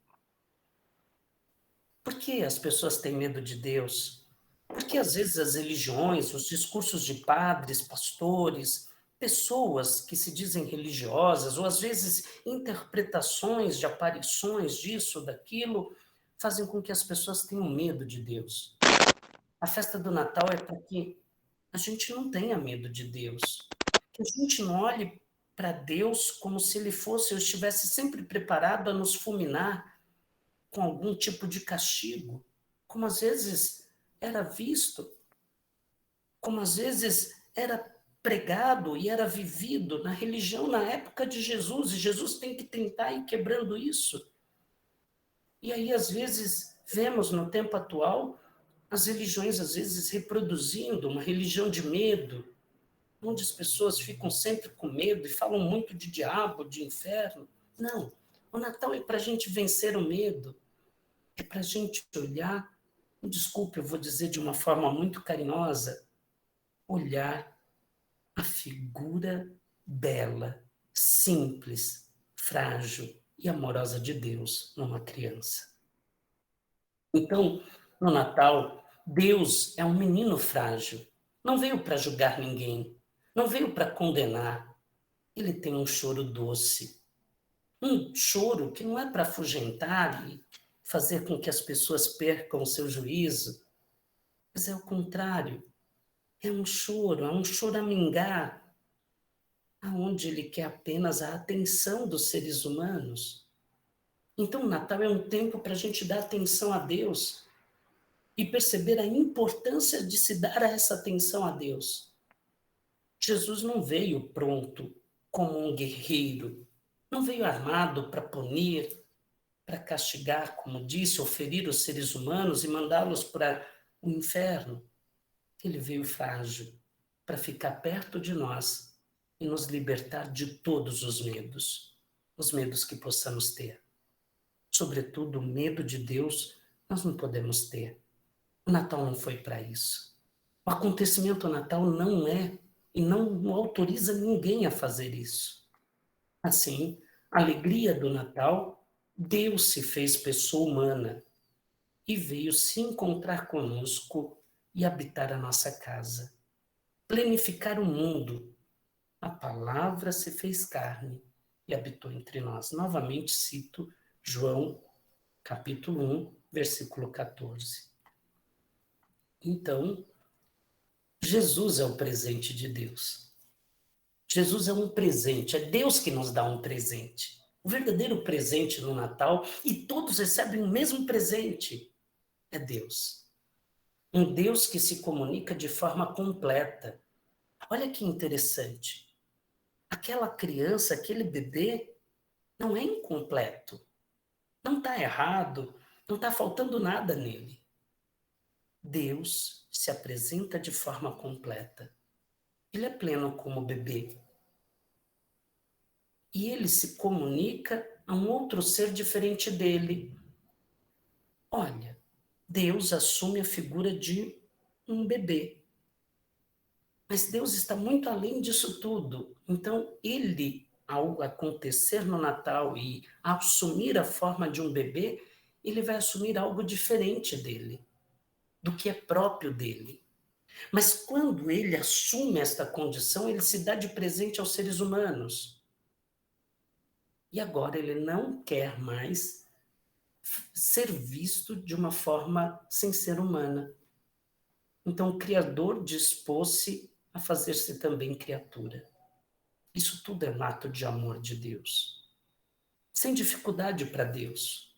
Speaker 3: Por que as pessoas têm medo de Deus? Porque às vezes as religiões, os discursos de padres, pastores, pessoas que se dizem religiosas, ou às vezes interpretações de aparições disso, daquilo, fazem com que as pessoas tenham medo de Deus. A festa do Natal é para que a gente não tenha medo de Deus, que a gente não olhe para Deus como se ele fosse, eu estivesse sempre preparado a nos fulminar com algum tipo de castigo, como às vezes era visto, como às vezes era pregado e era vivido na religião na época de Jesus, e Jesus tem que tentar ir quebrando isso. E aí, às vezes, vemos no tempo atual as religiões, às vezes, reproduzindo uma religião de medo, onde as pessoas ficam sempre com medo e falam muito de diabo, de inferno. Não, o Natal é para a gente vencer o medo, é para a gente olhar, desculpe, eu vou dizer de uma forma muito carinhosa, olhar a figura bela, simples, frágil e amorosa de Deus numa criança. Então, no Natal, Deus é um menino frágil. Não veio para julgar ninguém, não veio para condenar. Ele tem um choro doce. Um choro que não é para afugentar e fazer com que as pessoas percam o seu juízo, mas é o contrário. É um choramingar, aonde ele quer apenas a atenção dos seres humanos. Então, o Natal é um tempo para a gente dar atenção a Deus e perceber a importância de se dar essa atenção a Deus. Jesus não veio pronto como um guerreiro, não veio armado para punir, para castigar, como disse, ou ferir os seres humanos e mandá-los para o inferno. Ele veio frágil para ficar perto de nós e nos libertar de todos os medos que possamos ter. Sobretudo, o medo de Deus nós não podemos ter. O Natal não foi para isso. O acontecimento Natal não é e não autoriza ninguém a fazer isso. Assim, a alegria do Natal, Deus se fez pessoa humana e veio se encontrar conosco e habitar a nossa casa, planificar o mundo. A palavra se fez carne e habitou entre nós. Novamente cito João, capítulo 1, versículo 14. Então, Jesus é o presente de Deus. Jesus é um presente, é Deus que nos dá um presente. O verdadeiro presente no Natal, e todos recebem o mesmo presente, é Deus. Um Deus que se comunica de forma completa. Olha que interessante. Aquela criança, aquele bebê, não é incompleto. Não está errado, não está faltando nada nele. Deus se apresenta de forma completa. Ele é pleno como bebê. E ele se comunica a um outro ser diferente dele. Olha, Deus assume a figura de um bebê. Mas Deus está muito além disso tudo. Então, ele, ao acontecer no Natal e assumir a forma de um bebê, ele vai assumir algo diferente dele, do que é próprio dele. Mas quando ele assume esta condição, ele se dá de presente aos seres humanos. E agora ele não quer mais ser visto de uma forma sem ser humana. Então o Criador dispôs-se a fazer-se também criatura. Isso tudo é um ato de amor de Deus. Sem dificuldade para Deus.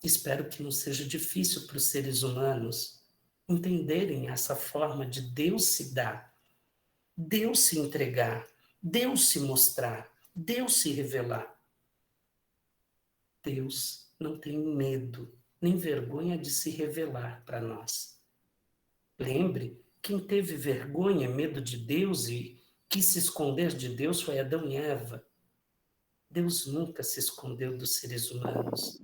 Speaker 3: Espero que não seja difícil para os seres humanos entenderem essa forma de Deus se dar, Deus se entregar, Deus se mostrar, Deus se revelar. Deus não tem medo, nem vergonha de se revelar para nós. Lembre, quem teve vergonha, medo de Deus e quis se esconder de Deus foi Adão e Eva. Deus nunca se escondeu dos seres humanos.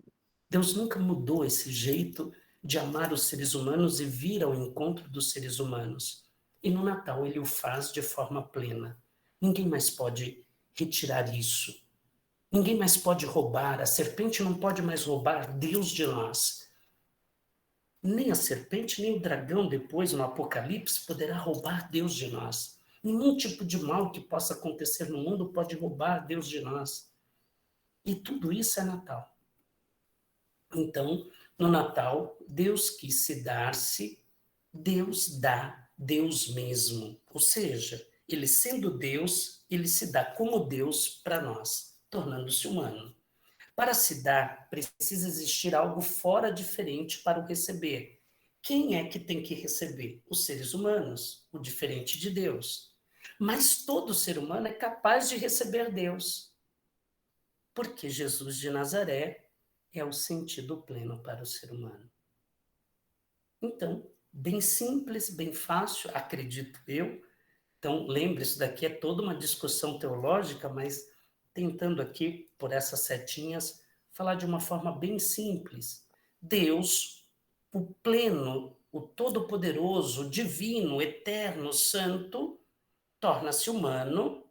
Speaker 3: Deus nunca mudou esse jeito de amar os seres humanos e vir ao encontro dos seres humanos. E no Natal ele o faz de forma plena. Ninguém mais pode retirar isso. Ninguém mais pode roubar. A serpente não pode mais roubar Deus de nós. Nem a serpente, nem o dragão depois no Apocalipse poderá roubar Deus de nós. Nenhum tipo de mal que possa acontecer no mundo pode roubar Deus de nós. E tudo isso é Natal. Então, no Natal, Deus quis se dar-se, Deus dá Deus mesmo. Ou seja, ele sendo Deus, ele se dá como Deus para nós, tornando-se humano. Para se dar, precisa existir algo fora diferente para o receber. Quem é que tem que receber? Os seres humanos, o diferente de Deus. Mas todo ser humano é capaz de receber Deus. Porque Jesus de Nazaré é o sentido pleno para o ser humano. Então, bem simples, bem fácil, acredito eu. Então, lembre, isso daqui é toda uma discussão teológica, mas tentando aqui, por essas setinhas, falar de uma forma bem simples. Deus, o pleno, o todo-poderoso, o divino, eterno, santo, torna-se humano,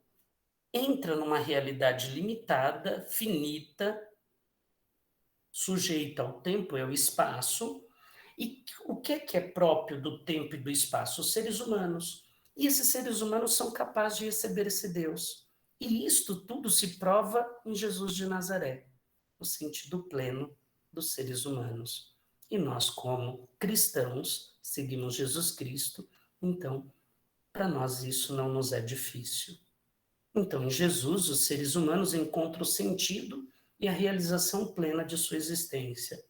Speaker 3: entra numa realidade limitada, finita, sujeita ao tempo e ao espaço. E o que é próprio do tempo e do espaço? Os seres humanos. E esses seres humanos são capazes de receber esse Deus. E isto tudo se prova em Jesus de Nazaré, no sentido pleno dos seres humanos. E nós, como cristãos, seguimos Jesus Cristo, então, para nós isso não nos é difícil. Então, em Jesus, os seres humanos encontram o sentido e a realização plena de sua existência.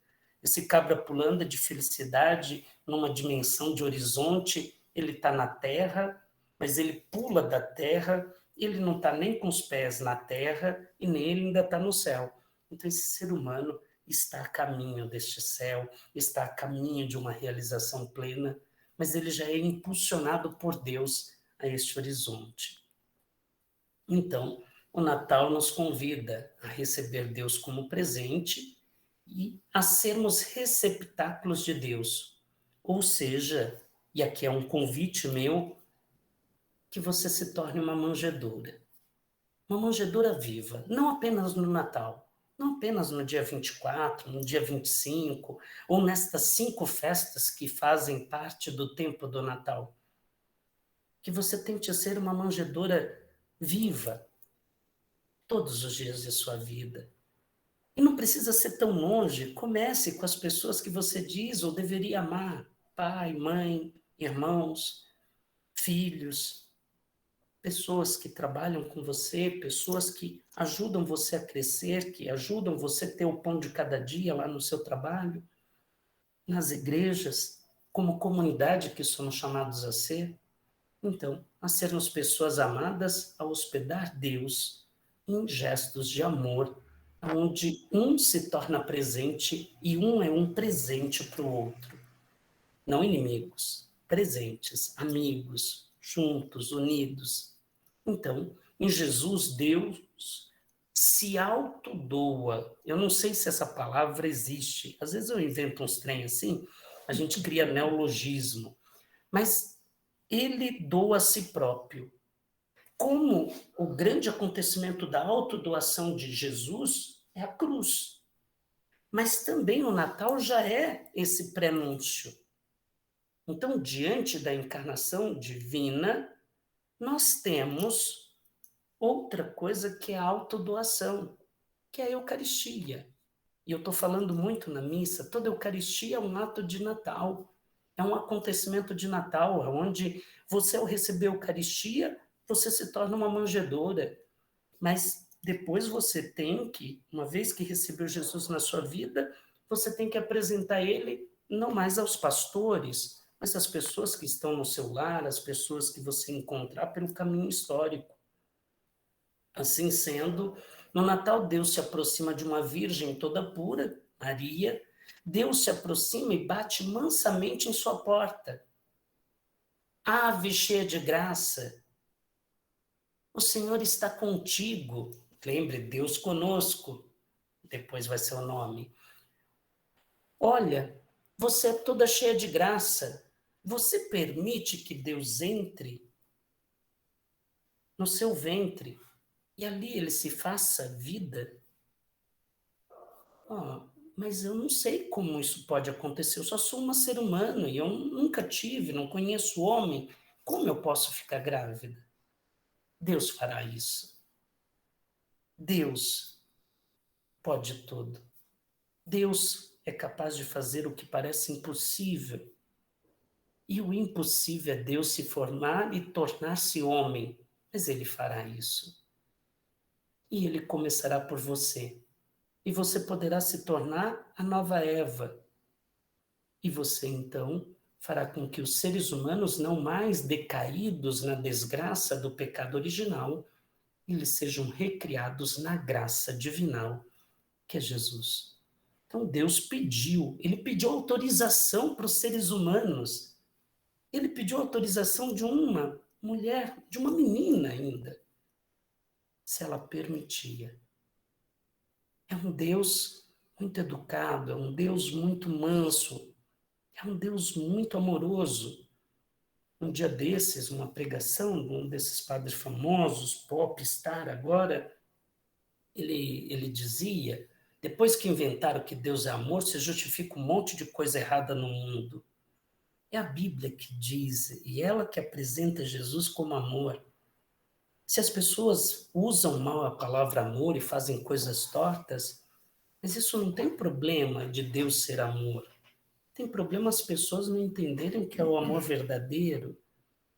Speaker 3: Esse cabra pulando de felicidade numa dimensão de horizonte, ele está na terra, mas ele pula da terra, ele não está nem com os pés na terra e nem ele ainda está no céu. Então esse ser humano está a caminho deste céu, está a caminho de uma realização plena, mas ele já é impulsionado por Deus a este horizonte. Então, o Natal nos convida a receber Deus como presente e a sermos receptáculos de Deus. Ou seja, e aqui é um convite meu, que você se torne uma manjedoura. Uma manjedoura viva, não apenas no Natal, não apenas no dia 24, no dia 25, ou nestas 5 festas que fazem parte do tempo do Natal. Que você tente ser uma manjedoura viva todos os dias de sua vida. E não precisa ser tão longe, comece com as pessoas que você diz ou deveria amar, pai, mãe, irmãos, filhos, pessoas que trabalham com você, pessoas que ajudam você a crescer, que ajudam você a ter o pão de cada dia lá no seu trabalho, nas igrejas, como comunidade que somos chamados a ser. Então, a sermos pessoas amadas, a hospedar Deus em gestos de amor, onde um se torna presente e um é um presente para o outro. Não inimigos, presentes, amigos, juntos, unidos. Então, em Jesus, Deus se autodoa. Eu não sei se essa palavra existe. Às vezes eu invento uns trem assim, a gente cria neologismo. Mas ele doa a si próprio. Como o grande acontecimento da autodoação de Jesus é a cruz. Mas também o Natal já é esse prenúncio. Então, diante da encarnação divina, nós temos outra coisa que é a autodoação, que é a Eucaristia. E eu estou falando muito na missa, toda Eucaristia é um ato de Natal, é um acontecimento de Natal, onde você, ao receber a Eucaristia, você se torna uma manjedoura. Mas depois você tem que, uma vez que recebeu Jesus na sua vida, você tem que apresentar ele não mais aos pastores, mas às pessoas que estão no seu lar, às pessoas que você encontrar pelo caminho histórico. Assim sendo, no Natal Deus se aproxima de uma virgem toda pura, Maria. Deus se aproxima e bate mansamente em sua porta. Ave cheia de graça, o Senhor está contigo. Lembre, Deus conosco. Depois vai ser o nome. Olha, você é toda cheia de graça. Você permite que Deus entre no seu ventre e ali ele se faça vida? Mas eu não sei como isso pode acontecer. Eu só sou um ser humano e eu nunca tive, não conheço homem. Como eu posso ficar grávida? Deus fará isso. Deus pode tudo. Deus é capaz de fazer o que parece impossível. E o impossível é Deus se formar e tornar-se homem. Mas ele fará isso. E ele começará por você. E você poderá se tornar a nova Eva. E você, então, fará com que os seres humanos, não mais decaídos na desgraça do pecado original, eles sejam recriados na graça divinal, que é Jesus. Então Deus pediu, ele pediu autorização para os seres humanos. Ele pediu autorização de uma mulher, de uma menina ainda, se ela permitia. É um Deus muito educado, é um Deus muito manso, é um Deus muito amoroso. Um dia desses, uma pregação de um desses padres famosos, Popstar agora, ele dizia, depois que inventaram que Deus é amor, se justifica um monte de coisa errada no mundo. É a Bíblia que diz, e ela que apresenta Jesus como amor. Se as pessoas usam mal a palavra amor e fazem coisas tortas, mas isso não tem problema de Deus ser amor. Tem problema as pessoas não entenderem o que é o amor verdadeiro,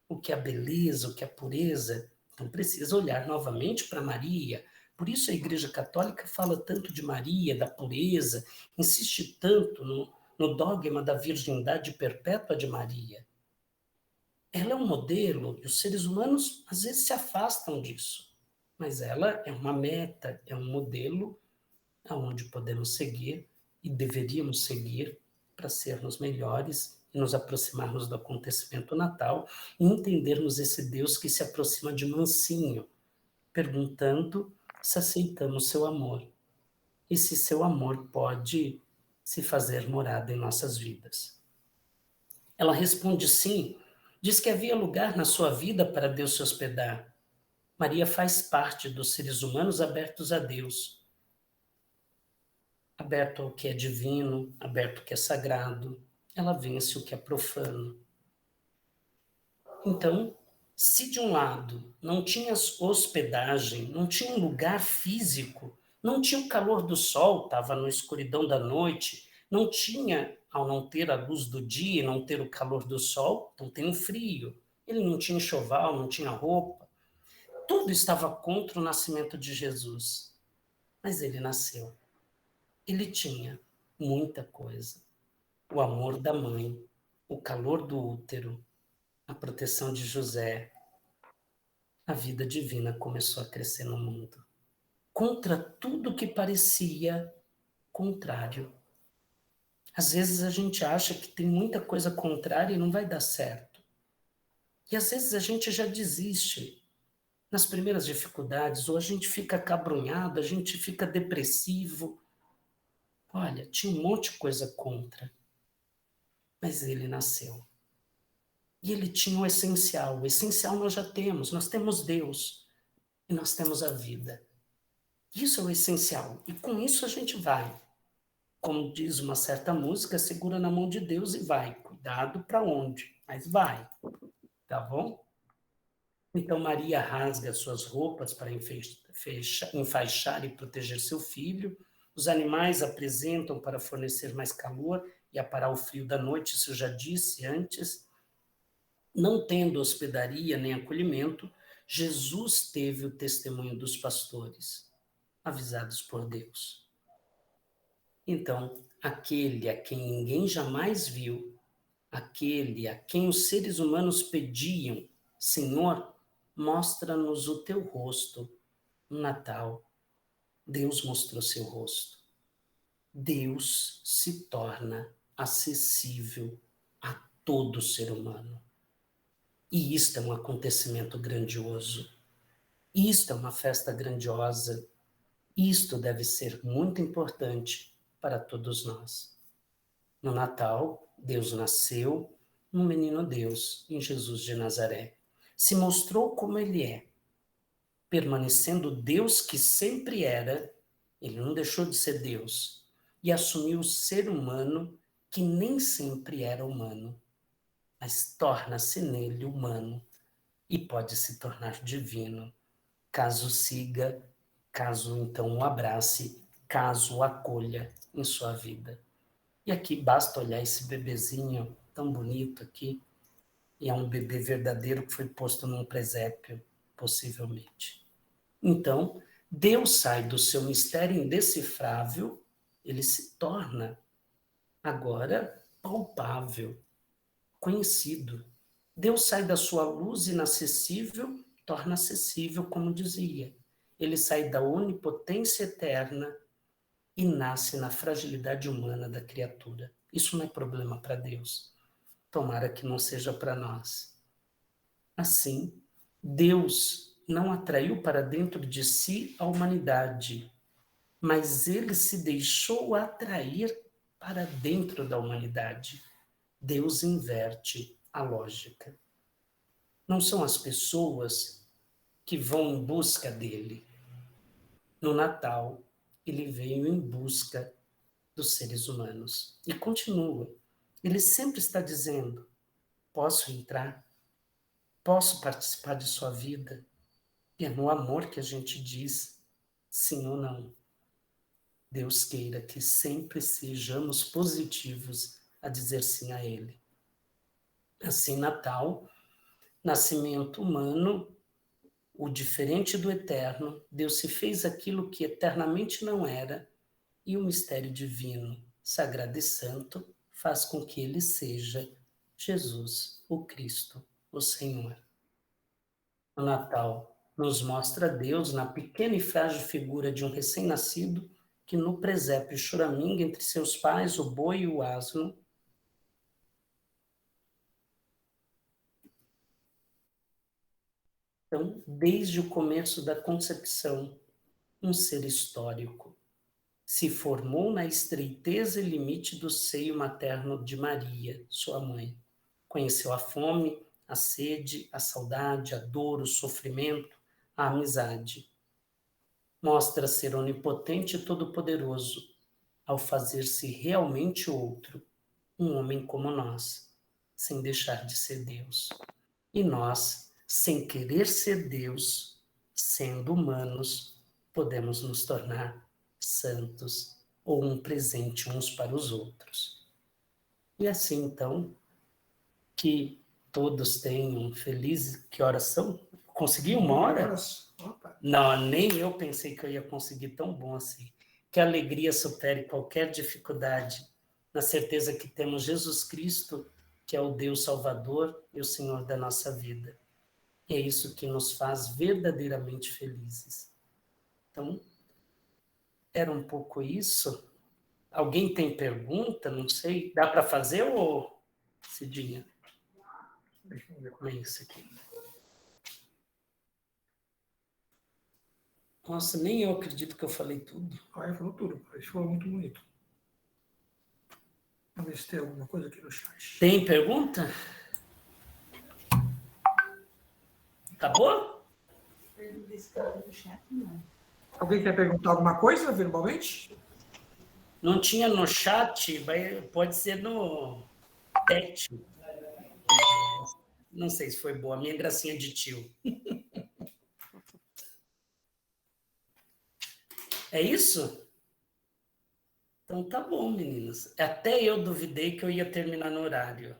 Speaker 3: o que é a beleza, o que é a pureza. Então precisa olhar novamente para Maria. Por isso a Igreja Católica fala tanto de Maria, da pureza, insiste tanto no dogma da virgindade perpétua de Maria. Ela é um modelo e os seres humanos às vezes se afastam disso. Mas ela é uma meta, é um modelo aonde podemos seguir e deveríamos seguir para sermos melhores e nos aproximarmos do acontecimento natal e entendermos esse Deus que se aproxima de mansinho, perguntando se aceitamos seu amor e se seu amor pode se fazer morada em nossas vidas. Ela responde sim, Diz que havia lugar na sua vida para Deus se hospedar. Maria faz parte dos seres humanos abertos a Deus. Aberto ao que é divino, aberto ao que é sagrado. Ela vence o que é profano. Então, se de um lado não tinha hospedagem, não tinha um lugar físico, não tinha o calor do sol, estava na escuridão da noite, não tinha, ao não ter a luz do dia, não ter o calor do sol, então tem o frio. Ele não tinha enxoval, não tinha roupa. Tudo estava contra o nascimento de Jesus. Mas ele nasceu. Ele tinha muita coisa. O amor da mãe, o calor do útero, a proteção de José. A vida divina começou a crescer no mundo. Contra tudo que parecia contrário. Às vezes a gente acha que tem muita coisa contrária e não vai dar certo. E às vezes a gente já desiste nas primeiras dificuldades, ou a gente fica acabrunhado, a gente fica depressivo. Olha, tinha um monte de coisa contra. Mas ele nasceu. E ele tinha o essencial. O essencial nós já temos. Nós temos Deus. E nós temos a vida. Isso é o essencial. E com isso a gente vai. Como diz uma certa música, segura na mão de Deus e vai. Cuidado para onde, mas vai. Tá bom? Então Maria rasga suas roupas para enfaixar e proteger seu filho. Os animais apresentam para fornecer mais calor e aparar o frio da noite, isso eu já disse antes. Não tendo hospedaria nem acolhimento, Jesus teve o testemunho dos pastores, avisados por Deus. Então, aquele a quem ninguém jamais viu, aquele a quem os seres humanos pediam, Senhor, mostra-nos o teu rosto. No Natal, Deus mostrou seu rosto. Deus se torna acessível a todo ser humano. E isto é um acontecimento grandioso. Isto é uma festa grandiosa. Isto deve ser muito importante para todos nós. No Natal, Deus nasceu no menino Deus, em Jesus de Nazaré. Se mostrou como ele é, permanecendo Deus que sempre era, ele não deixou de ser Deus, e assumiu o ser humano que nem sempre era humano, mas torna-se nele humano e pode se tornar divino, caso siga, caso então o abrace, caso o acolha em sua vida. E aqui basta olhar esse bebezinho tão bonito aqui, e é um bebê verdadeiro que foi posto num presépio, possivelmente. Então, Deus sai do seu mistério indecifrável, ele se torna agora palpável, conhecido. Deus sai da sua luz inacessível, torna acessível, como dizia. Ele sai da onipotência eterna e nasce na fragilidade humana da criatura. Isso não é problema para Deus. Tomara que não seja para nós. Assim, Deus não atraiu para dentro de si a humanidade, mas ele se deixou atrair para dentro da humanidade. Deus inverte a lógica. Não são as pessoas que vão em busca dele. No Natal, ele veio em busca dos seres humanos. E continua. Ele sempre está dizendo, posso entrar? Posso participar de sua vida? E é no amor que a gente diz sim ou não. Deus queira que sempre sejamos positivos a dizer sim a Ele. Assim, Natal, nascimento humano, o diferente do eterno, Deus se fez aquilo que eternamente não era, e o mistério divino, sagrado e santo, faz com que Ele seja Jesus, o Cristo, o Senhor. O Natal nos mostra Deus na pequena e frágil figura de um recém-nascido que no presépio choraminga entre seus pais, o boi e o asno. Então, desde o começo da concepção, um ser histórico se formou na estreiteza e limite do seio materno de Maria, sua mãe. Conheceu a fome, a sede, a saudade, a dor, o sofrimento, a amizade. Mostra ser onipotente e todo-poderoso ao fazer-se realmente outro, um homem como nós, sem deixar de ser Deus. E nós, sem querer ser Deus, sendo humanos, podemos nos tornar santos ou um presente uns para os outros. E assim, então, que todos tenham feliz... Que horas são? Consegui 1 hora?
Speaker 2: Opa.
Speaker 3: Não, nem eu pensei que eu ia conseguir tão bom assim. Que a alegria supere qualquer dificuldade, na certeza que temos Jesus Cristo, que é o Deus Salvador e o Senhor da nossa vida. E é isso que nos faz verdadeiramente felizes. Então, era um pouco isso. Alguém tem pergunta? Não sei. Dá para fazer, ou Cidinha?
Speaker 2: Deixa eu ver.
Speaker 3: Como é isso aqui? Nossa, nem eu acredito que eu falei tudo.
Speaker 2: Olha, falou tudo. Isso foi muito bonito. Vamos ver se tem alguma coisa aqui no chat.
Speaker 3: Tem pergunta? Acabou?
Speaker 2: Alguém quer perguntar alguma coisa verbalmente?
Speaker 3: Não tinha no chat, pode ser no chat. Não sei se foi boa, minha gracinha de tio. É isso? Então tá bom, meninas. Até eu duvidei que eu ia terminar no horário.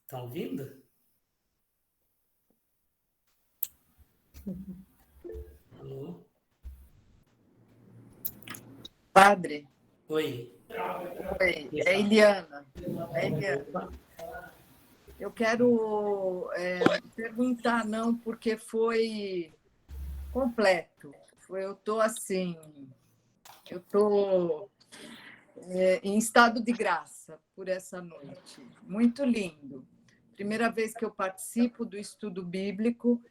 Speaker 3: Estão ouvindo? Alô?
Speaker 5: Padre,
Speaker 3: Oi.
Speaker 5: oi, é Eliana. Eu quero perguntar, não, porque foi completo. Eu estou assim, eu estou em estado de graça por essa noite. Muito lindo. Primeira vez que eu participo do estudo bíblico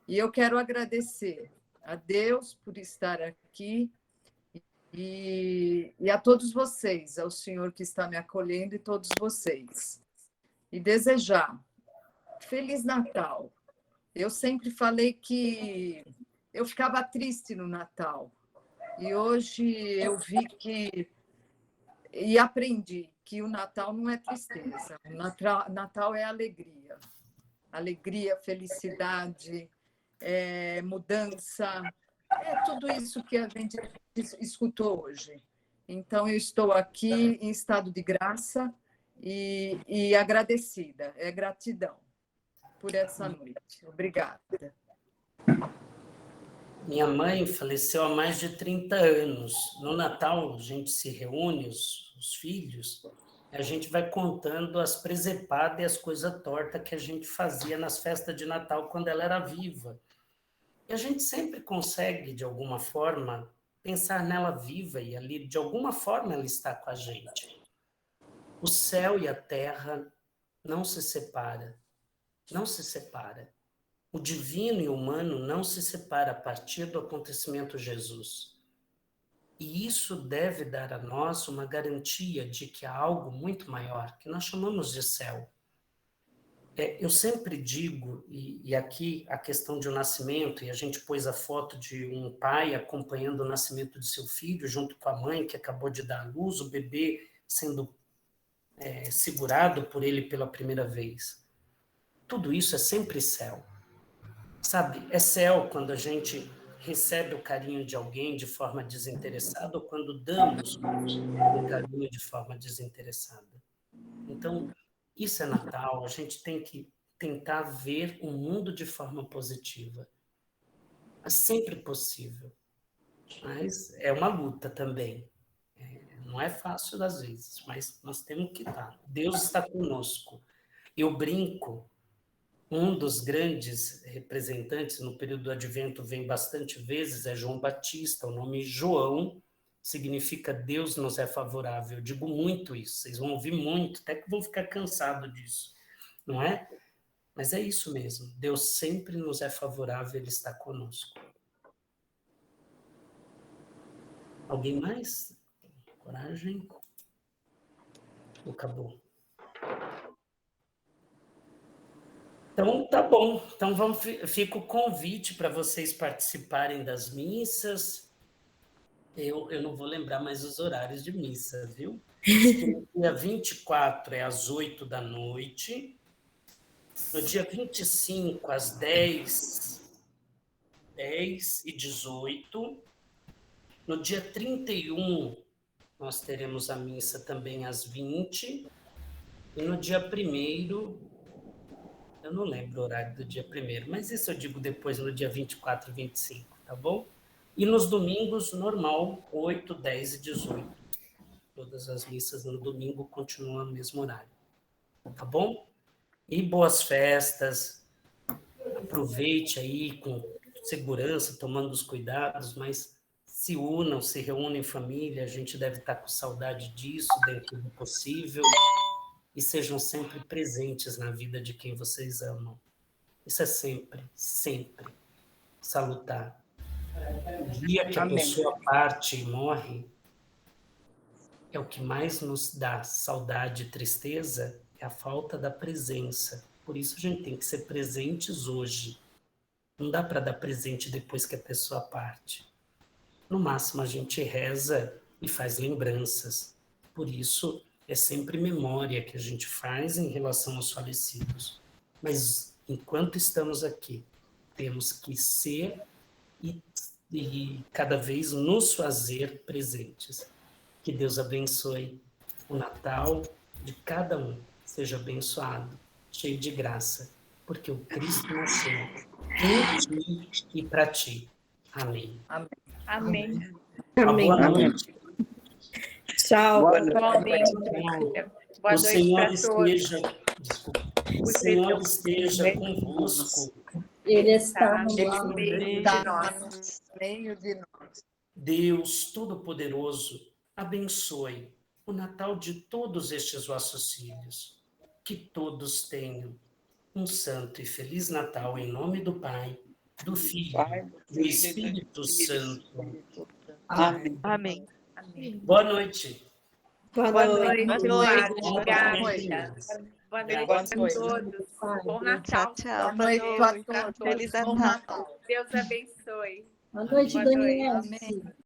Speaker 5: e eu quero agradecer a Deus por estar aqui e a todos vocês, ao Senhor que está me acolhendo e todos vocês. E desejar Feliz Natal. Eu sempre falei que eu ficava triste no Natal. E hoje eu vi e aprendi que o Natal não é tristeza. O Natal é alegria. Alegria, felicidade, mudança. É tudo isso que a gente escutou hoje. Então, eu estou aqui em estado de graça e agradecida. É gratidão por essa noite. Obrigada.
Speaker 3: Minha mãe faleceu há mais de 30 anos. No Natal, a gente se reúne, os filhos, e a gente vai contando as presepadas e as coisas tortas que a gente fazia nas festas de Natal quando ela era viva. E a gente sempre consegue, de alguma forma, pensar nela viva e ali, de alguma forma, ela está com a gente. O céu e a terra não se separam, não se separa. O divino e o humano não se separa a partir do acontecimento Jesus. E isso deve dar a nós uma garantia de que há algo muito maior, que nós chamamos de céu. Eu sempre digo, e aqui a questão de um nascimento, e a gente pôs a foto de um pai acompanhando o nascimento de seu filho, junto com a mãe que acabou de dar à luz, o bebê sendo segurado por ele pela primeira vez. Tudo isso é sempre céu. Sabe, é céu quando a gente recebe o carinho de alguém de forma desinteressada ou quando damos um carinho de forma desinteressada. Então, isso é Natal, a gente tem que tentar ver o mundo de forma positiva. É sempre possível, mas é uma luta também. Não é fácil às vezes, mas nós temos que estar. Deus está conosco. Eu brinco. Um dos grandes representantes no período do Advento vem bastante vezes, é João Batista. O nome João significa Deus nos é favorável. Eu digo muito isso, vocês vão ouvir muito, até que vão ficar cansados disso, não é? Mas é isso mesmo, Deus sempre nos é favorável, Ele está conosco. Alguém mais? Coragem? Ou acabou? Então, tá bom. Então, fica o convite para vocês participarem das missas. Eu não vou lembrar mais os horários de missa, viu? No dia 24 é às 8 da noite. No dia 25, às 10 e 18. No dia 31, nós teremos a missa também às 20. E no dia 1º, eu não lembro o horário do dia 1º, mas isso eu digo depois, no dia 24 e 25, tá bom? E nos domingos, normal, 8, 10 e 18. Todas as missas no domingo continuam no mesmo horário, tá bom? E boas festas, aproveite aí com segurança, tomando os cuidados, mas se unam, se reúnem em família, a gente deve estar com saudade disso, dentro do possível, e sejam sempre presentes na vida de quem vocês amam. Isso é sempre, sempre salutar. O dia que a pessoa parte e morre, é o que mais nos dá saudade e tristeza, é a falta da presença. Por isso a gente tem que ser presentes hoje. Não dá para dar presente depois que a pessoa parte. No máximo a gente reza e faz lembranças. Por isso é sempre memória que a gente faz em relação aos falecidos. Mas enquanto estamos aqui, temos que ser e cada vez nos fazer presentes. Que Deus abençoe o Natal de cada um. Seja abençoado, cheio de graça, porque o Cristo nasceu em ti e para ti. Amém.
Speaker 6: Amém.
Speaker 3: Uma boa noite.
Speaker 6: Tchau.
Speaker 3: Boa
Speaker 6: noite.
Speaker 3: O Senhor esteja, o Senhor esteja convosco.
Speaker 1: Ele está no
Speaker 5: meio de nós.
Speaker 3: Deus Todo-Poderoso abençoe o Natal de todos estes vossos filhos. Que todos tenham um santo e feliz Natal em nome do Pai, do Filho, do Espírito Santo.
Speaker 2: Amém.
Speaker 4: Amém.
Speaker 3: Boa noite.
Speaker 6: Boa noite.
Speaker 5: Boa noite.
Speaker 6: Boa noite a todos. Bom Natal.
Speaker 4: Tchau.
Speaker 5: Boa noite a todos.
Speaker 4: Feliz
Speaker 5: Bom
Speaker 4: Natal.
Speaker 5: Natal.
Speaker 6: Deus abençoe.
Speaker 1: Boa noite,
Speaker 6: Boa noite.
Speaker 1: Daniel.
Speaker 5: Amém.